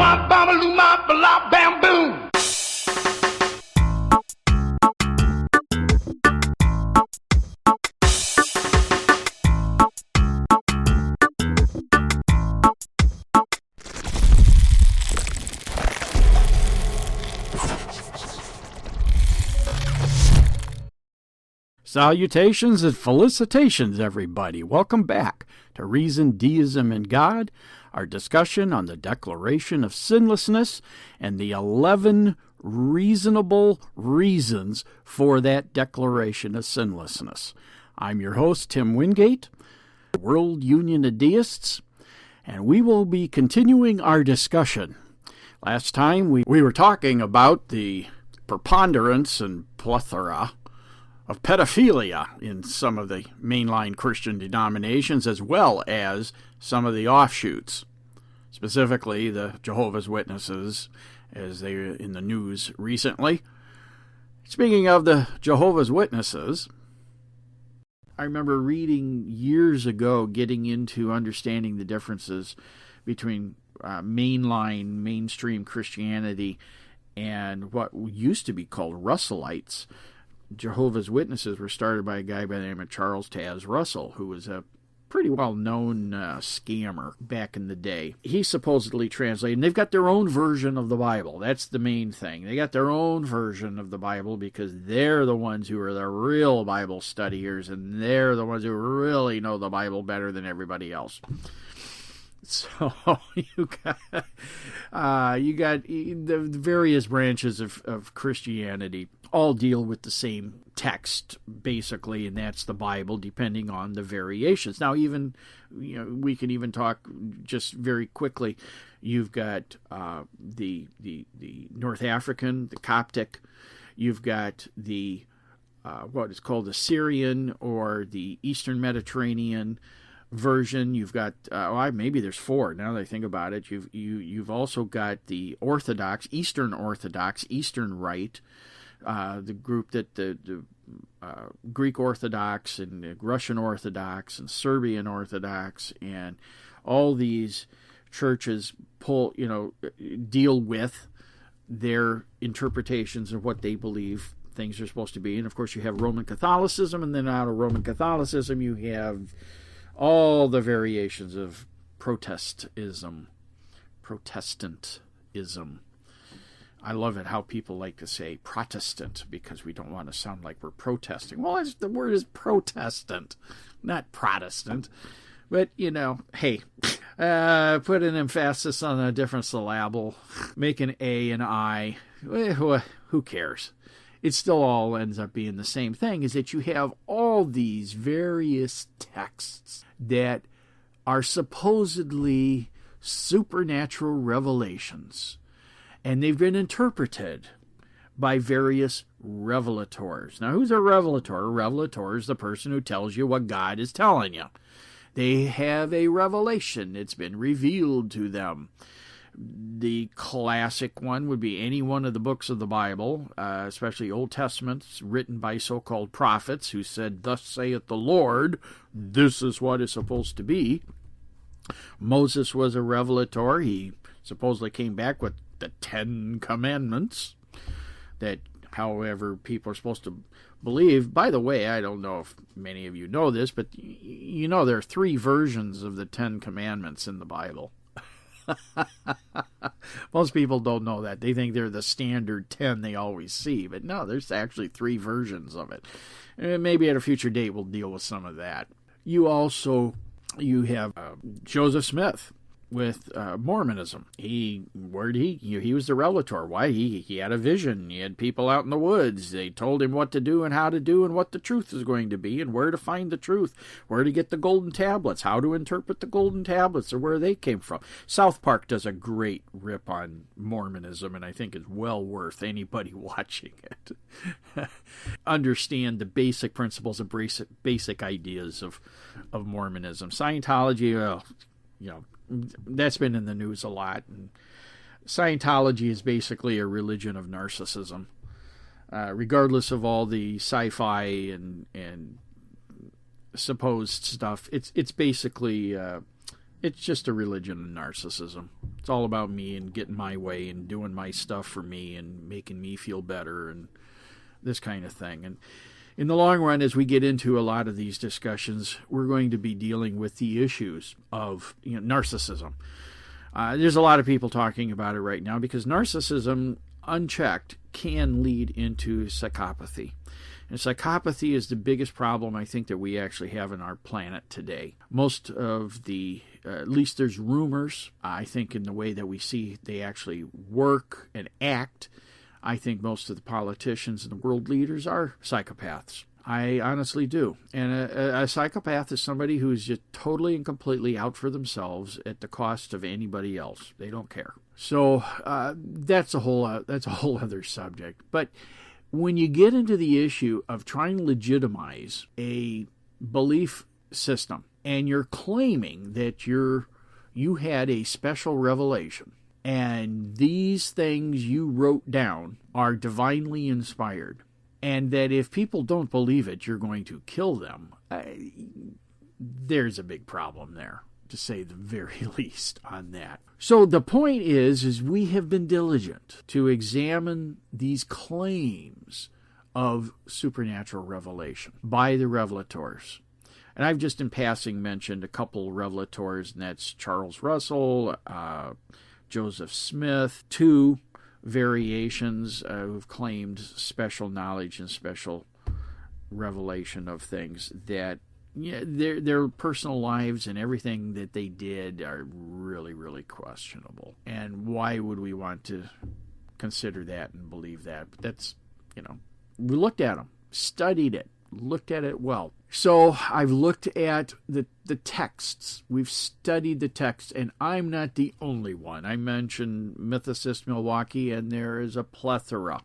ma babaloo ma bala bam boom. Salutations and felicitations, everybody. Welcome back to Reason, Deism, and God, our discussion on the Declaration of Sinlessness and the 11 reasonable reasons for that Declaration of Sinlessness. I'm your host, Tim Wingate, World Union of Deists, and we will be continuing our discussion. Last time we were talking about the preponderance and plethora of pedophilia in some of the mainline Christian denominations, as well as some of the offshoots, specifically the Jehovah's Witnesses, as they were in the news recently. Speaking of the Jehovah's Witnesses, I remember reading years ago, getting into understanding the differences between mainstream Christianity and what used to be called Russellites. Jehovah's Witnesses were started by a guy by the name of Charles Taz Russell, who was a pretty well-known scammer back in the day. He supposedly translated, and they've got their own version of the Bible. That's the main thing. They got their own version of the Bible because they're the ones who are the real Bible studiers, and they're the ones who really know the Bible better than everybody else. So you got the various branches of Christianity all deal with the same text, basically, and that's the Bible, depending on the variations. Now, even we can even talk just very quickly. You've got the North African, the Coptic. You've got the what is called the Syrian or the Eastern Mediterranean version. You've got maybe there's four now that I think about it. You've also got the Orthodox, Eastern Rite, the group that the Greek Orthodox and the Russian Orthodox and Serbian Orthodox, and all these churches deal with their interpretations of what they believe things are supposed to be. And of course you have Roman Catholicism, and then out of Roman Catholicism you have all the variations of Protestantism. I love it how people like to say Protestant because we don't want to sound like we're protesting. Well, the word is Protestant, not Protestant. But, hey, put an emphasis on a different syllable, make an A and I. Who cares? It still all ends up being the same thing, is that you have all these various texts that are supposedly supernatural revelations, and they've been interpreted by various revelators. Now, who's a revelator? A revelator is the person who tells you what God is telling you. They have a revelation. It's been revealed to them. The classic one would be any one of the books of the Bible, especially Old Testaments, written by so-called prophets who said, "Thus saith the Lord, this is what is supposed to be." Moses was a revelator. He supposedly came back with the 10 Commandments that, however, people are supposed to believe. By the way, I don't know if many of you know this, but there are 3 versions of the 10 Commandments in the Bible. Most people don't know that. They think they're the standard 10 they always see. But no, there's actually 3 versions of it. And maybe at a future date we'll deal with some of that. You have Joseph Smith with Mormonism. He was the revelator. Why? He had a vision. He had people out in the woods. They told him what to do and how to do and what the truth is going to be and where to find the truth, where to get the golden tablets, how to interpret the golden tablets or where they came from. South Park does a great rip on Mormonism, and I think it's well worth anybody watching it. Understand the basic principles and basic ideas of Mormonism. Scientology, that's been in the news a lot. And Scientology is basically a religion of narcissism. Regardless of all the sci-fi and supposed stuff, it's basically It's just a religion of narcissism. It's all about me and getting my way and doing my stuff for me and making me feel better and this kind of thing. And in the long run, as we get into a lot of these discussions, we're going to be dealing with the issues of narcissism. There's a lot of people talking about it right now because narcissism, unchecked, can lead into psychopathy. And psychopathy is the biggest problem I think that we actually have in our planet today. Most of the, at least there's rumors, I think in the way that we see they actually work and act, I think most of the politicians and the world leaders are psychopaths. I honestly do. And a psychopath is somebody who's just totally and completely out for themselves at the cost of anybody else. They don't care. So that's a whole other subject. But when you get into the issue of trying to legitimize a belief system and you're claiming that you had a special revelation and these things you wrote down are divinely inspired, and that if people don't believe it, you're going to kill them, there's a big problem there, to say the very least, on that. So the point is we have been diligent to examine these claims of supernatural revelation by the revelators. And I've just in passing mentioned a couple revelators, and that's Charles Russell, Joseph Smith, two variations who've claimed special knowledge and special revelation of things that their personal lives and everything that they did are really, really questionable. And why would we want to consider that and believe that? But that's, we looked at them, studied it, looked at it well. So I've looked at the texts. We've studied the text, and I'm not the only one. I mentioned Mythicist Milwaukee, and there is a plethora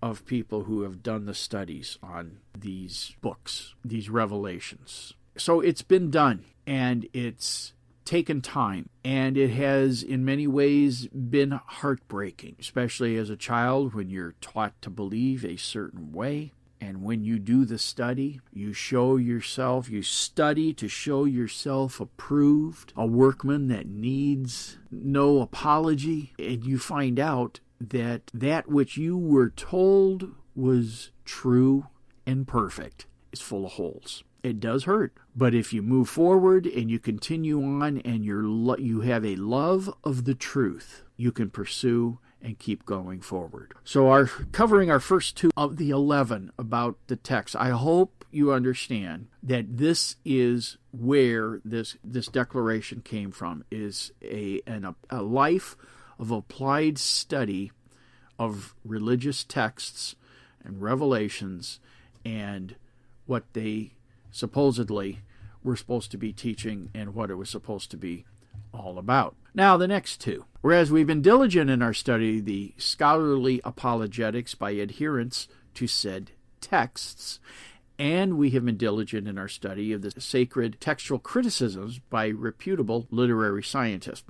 of people who have done the studies on these books, these revelations. So it's been done, and it's taken time, and it has in many ways been heartbreaking, especially as a child when you're taught to believe a certain way. And when you do the study, you study to show yourself approved, a workman that needs no apology, and you find out that which you were told was true and perfect is full of holes. It does hurt. But if you move forward and you continue on and you have a love of the truth, you can pursue and keep going forward. So covering our first two of the 11 about the text, I hope you understand that this is where this declaration came from, is a life of applied study of religious texts and revelations and what they supposedly were supposed to be teaching and what it was supposed to be all about. Now, the next two. Whereas we've been diligent in our study of the scholarly apologetics by adherents to said texts, and we have been diligent in our study of the sacred textual criticisms by reputable literary scientists.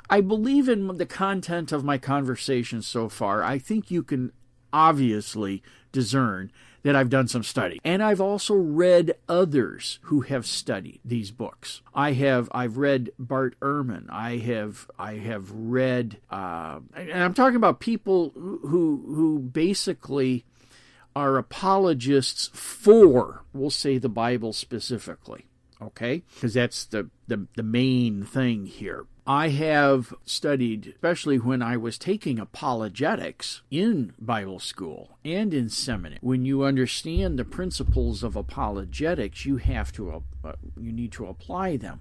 I believe in the content of my conversation so far. I think you can obviously discern that I've done some study. And I've also read others who have studied these books. I've read Bart Ehrman. I have read, and I'm talking about people who basically are apologists for, we'll say, the Bible specifically. Okay? Because that's the main thing here. I have studied, especially when I was taking apologetics in Bible school and in seminary. When you understand the principles of apologetics, you need to apply them.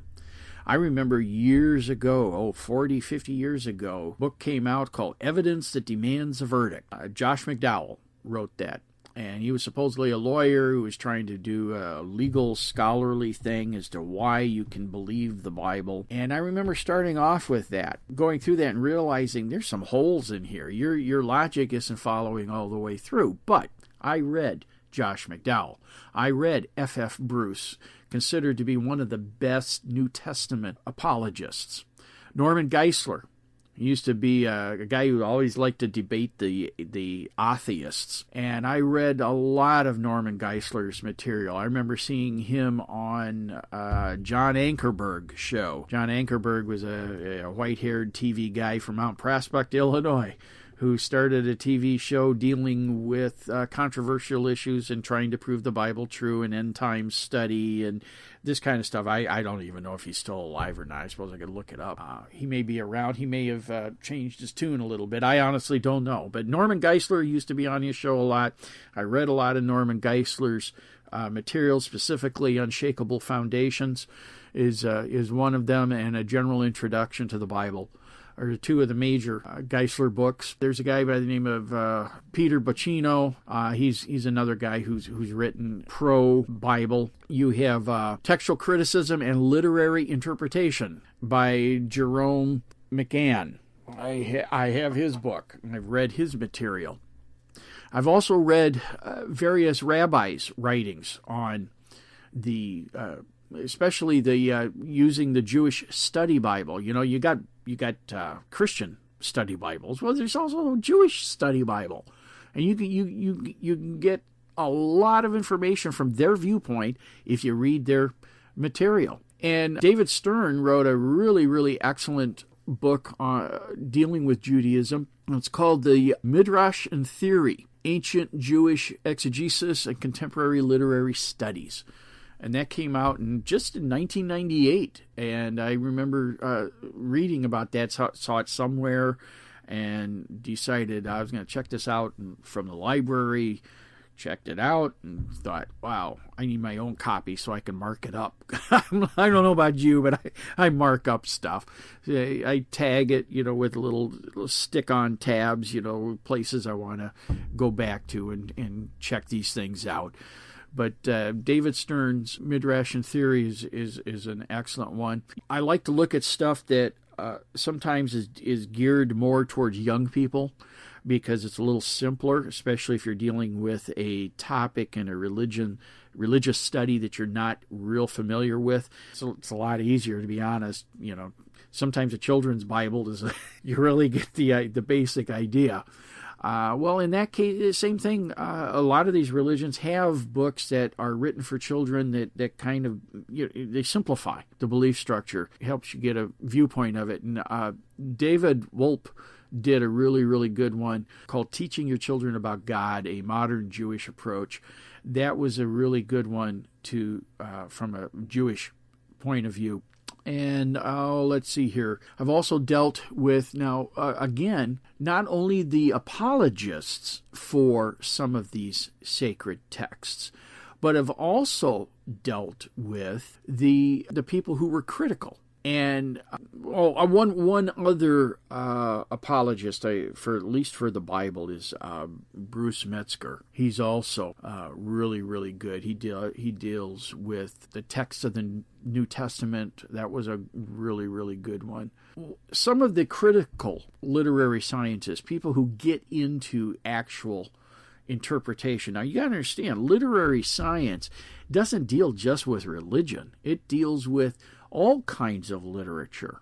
I remember years ago, 40, 50 years ago, a book came out called Evidence That Demands a Verdict. Josh McDowell wrote that. And he was supposedly a lawyer who was trying to do a legal scholarly thing as to why you can believe the Bible. And I remember starting off with that, going through that and realizing there's some holes in here. Your logic isn't following all the way through. But I read Josh McDowell. I read F.F. Bruce, considered to be one of the best New Testament apologists. Norman Geisler, He used to be a guy who always liked to debate the atheists. And I read a lot of Norman Geisler's material. I remember seeing him on John Ankerberg's show. John Ankerberg was a white-haired TV guy from Mount Prospect, Illinois, who started a TV show dealing with controversial issues and trying to prove the Bible true and end time study and this kind of stuff. I don't even know if he's still alive or not. I suppose I could look it up. He may be around. He may have changed his tune a little bit. I honestly don't know. But Norman Geisler used to be on his show a lot. I read a lot of Norman Geisler's material, specifically Unshakable Foundations is one of them, and A General Introduction to the Bible are two of the major Geisler books. There's a guy by the name of Peter Bocchino. He's another guy who's written pro-Bible. You have Textual Criticism and Literary Interpretation by Jerome McGann. I have his book. I've read his material. I've also read various rabbis' writings on the especially the using the Jewish study Bible. You know, you got Christian study Bibles. Well, there's also a Jewish study Bible, and you can get a lot of information from their viewpoint if you read their material. And David Stern wrote a really, really excellent book dealing with Judaism. It's called The Midrash and Theory: Ancient Jewish Exegesis and Contemporary Literary Studies. And that came out just in 1998. And I remember reading about that, saw it somewhere, and decided I was going to check this out from the library. Checked it out and thought, wow, I need my own copy so I can mark it up. I don't know about you, but I mark up stuff. I tag it, with little stick-on tabs, places I want to go back to and check these things out. But David Stern's Midrash and Theory is an excellent one. I like to look at stuff that sometimes is geared more towards young people because it's a little simpler, especially if you're dealing with a topic in a religious study that you're not real familiar with. So it's a lot easier, to be honest. Sometimes a children's Bible you really get the basic idea. Well, in that case, same thing. A lot of these religions have books that are written for children that kind of, they simplify the belief structure. It helps you get a viewpoint of it. And David Wolpe did a really, really good one called Teaching Your Children About God, A Modern Jewish Approach. That was a really good one from a Jewish point of view. And let's see here. I've also dealt with, now, again, not only the apologists for some of these sacred texts, but have also dealt with the people who were critical. And one other apologist, for at least for the Bible, is Bruce Metzger. He's also really, really good. He deals with the text of the New Testament. That was a really, really good one. Some of the critical literary scientists, people who get into actual interpretation. Now, you got to understand, literary science doesn't deal just with religion. It deals with all kinds of literature.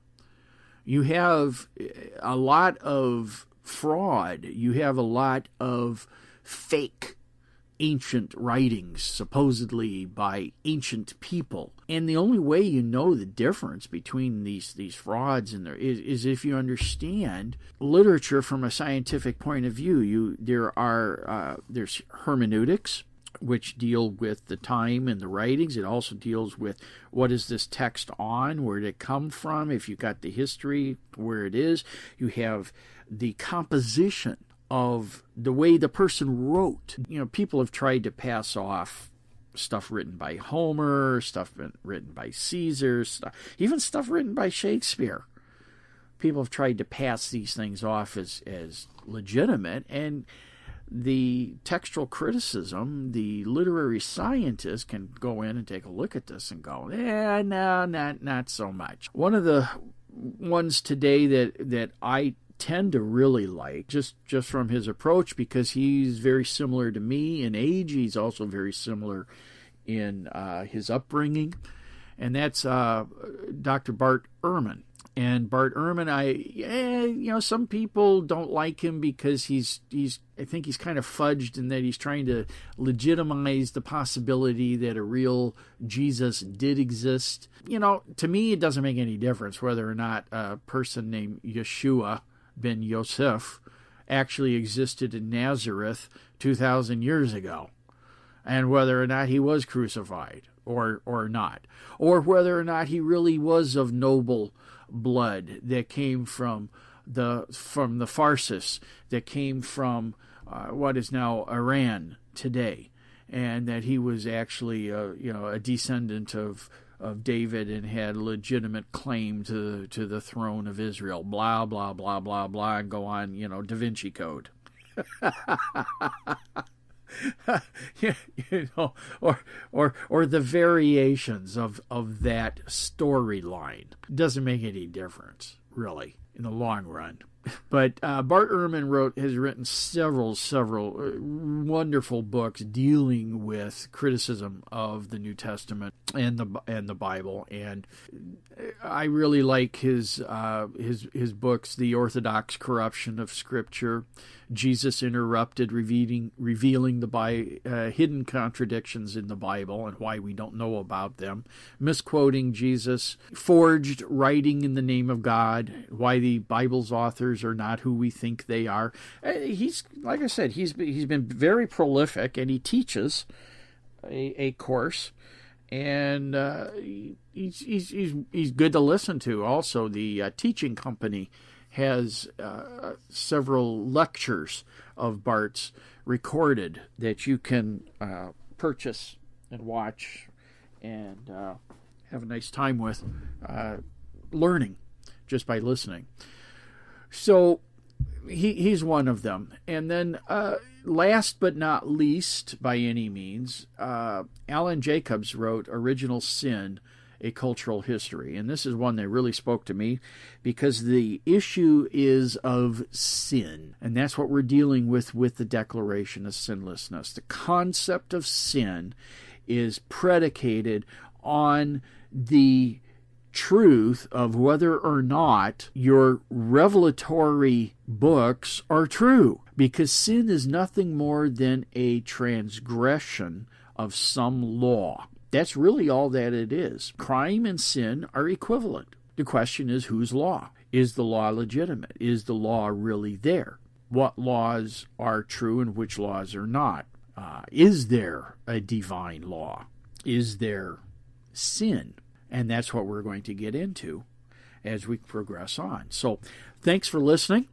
You have a lot of fraud. You have a lot of fake ancient writings, supposedly by ancient people. And the only way you know the difference between these frauds and is if you understand literature from a scientific point of view. There's hermeneutics, which deal with the time and the writings. It also deals with what is this text on, where did it come from, if you got the history, where it is. You have the composition of the way the person wrote. People have tried to pass off stuff written by Homer, stuff written by Caesar, even stuff written by Shakespeare. People have tried to pass these things off as legitimate, and the textual criticism, the literary scientist can go in and take a look at this and go, no, not so much. One of the ones today that I tend to really like, just from his approach, because he's very similar to me in age. He's also very similar in his upbringing, and that's Dr. Bart Ehrman. And Bart Ehrman, some people don't like him because I think he's kind of fudged in that he's trying to legitimize the possibility that a real Jesus did exist. To me, it doesn't make any difference whether or not a person named Yeshua ben Yosef actually existed in Nazareth 2,000 years ago, and whether or not he was crucified or not, or whether or not he really was of noble blood that came from the Farsis, that came from what is now Iran today, and that he was actually a descendant of David and had legitimate claim to the throne of Israel. Blah blah blah blah blah, and go on. Da Vinci Code. or the variations of that storyline. Doesn't make any difference, really, in the long run. But Bart Ehrman has written several wonderful books dealing with criticism of the New Testament and the Bible, and I really like his books: The Orthodox Corruption of Scripture, Jesus Interrupted, revealing the hidden contradictions in the Bible and why we don't know about them, Misquoting Jesus, Forged, Writing in the Name of God, why the Bible's authors are not who we think they are. He's, like I said, he's been very prolific, and he teaches a course, and he's good to listen to. Also, the teaching company has several lectures of Bart's recorded that you can purchase and watch and have a nice time with, learning just by listening. So he's one of them. And then last but not least, by any means, Alan Jacobs wrote Original Sin, A Cultural History. And this is one that really spoke to me because the issue is of sin. And that's what we're dealing with the Declaration of Sinlessness. The concept of sin is predicated on the truth of whether or not your revelatory books are true. Because sin is nothing more than a transgression of some law. That's really all that it is. Crime and sin are equivalent. The question is, whose law? Is the law legitimate? Is the law really there? What laws are true and which laws are not? Is there a divine law? Is there sin? And that's what we're going to get into as we progress on. So thanks for listening.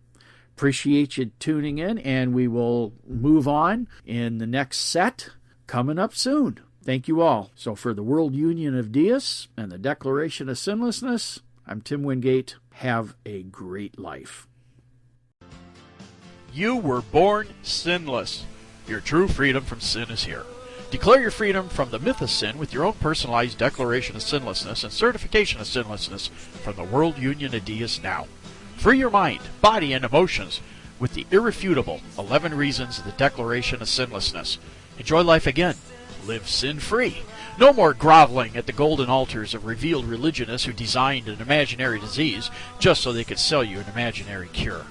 Appreciate you tuning in, and we will move on in the next set coming up soon. Thank you all. So for the World Union of Deists and the Declaration of Sinlessness, I'm Tim Wingate. Have a great life. You were born sinless. Your true freedom from sin is here. Declare your freedom from the myth of sin with your own personalized Declaration of Sinlessness and Certification of Sinlessness from the World Union of Deists now. Free your mind, body, and emotions with the irrefutable 11 Reasons of the Declaration of Sinlessness. Enjoy life again. Live sin-free. No more groveling at the golden altars of revealed religionists who designed an imaginary disease just so they could sell you an imaginary cure.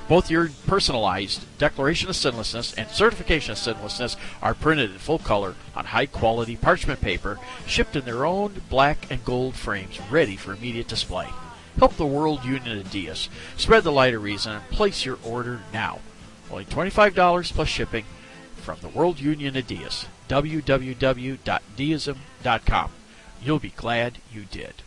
Both your personalized Declaration of Sinlessness and Certification of Sinlessness are printed in full color on high-quality parchment paper, shipped in their own black and gold frames, ready for immediate display. Help the World Union of Deists. Spread the light of reason and place your order now. Only $25 plus shipping from the World Union of Deists. www.deism.com. You'll be glad you did.